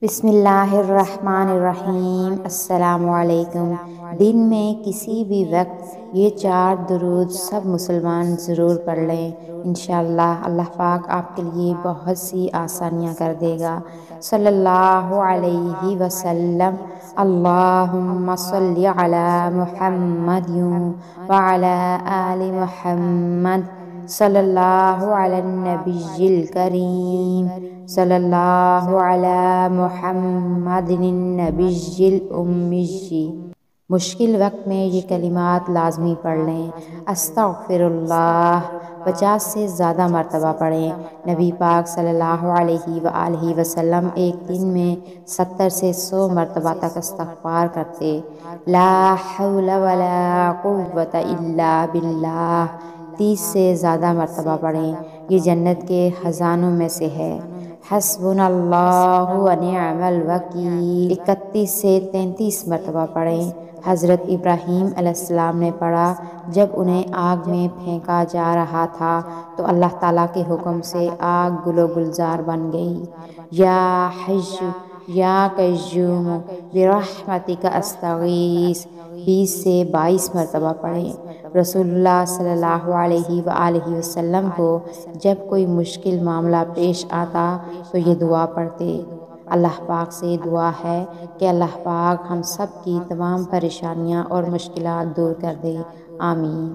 بسم اللہ الرحمن الرحیم۔ السلام علیکم۔ دن میں کسی بھی وقت یہ 4 درود سب مسلمان ضرور پڑھ لیں، انشاءاللہ اللہ پاک آپ کے لیے بہت سی آسانیاں کر دے گا۔ صلی اللہ علیہ وسلم۔ اللہم صلی علی محمد وعلی آل محمد۔ صلی اللہ علی النبی الکریم۔ صلی اللہ علی محمد النبی الامی۔ مشکل وقت میں یہ کلمات لازمی پڑھ لیں۔ استغفر اللہ 50 سے زیادہ مرتبہ پڑھیں۔ نبی پاک صلی اللہ علیہ وآلہ وسلم ایک دن میں 70 سے 100 مرتبہ تک استغفار کرتے۔ لا حول ولا قوة الا باللہ 30 سے زیادہ مرتبہ پڑھیں۔ یہ جنت کے خزانوں میں سے ہے۔ حسبنا اللہ ونعم الوکیل 31 سے 33 مرتبہ پڑھیں۔ حضرت ابراہیم علیہ السلام نے پڑھا، جب انہیں آگ میں پھینکا جا رہا تھا تو اللہ تعالیٰ کے حکم سے آگ گل و گلزار بن گئی۔ یا حی یا قیوم برحمتک استغیث 20 سے 22 مرتبہ پڑھیں۔ رسول اللہ صلی اللہ علیہ وآلہ وسلم کو جب کوئی مشکل معاملہ پیش آتا تو یہ دعا پڑھتے۔ اللہ پاک سے دعا ہے کہ اللہ پاک ہم سب کی تمام پریشانیاں اور مشکلات دور کر دے، آمین۔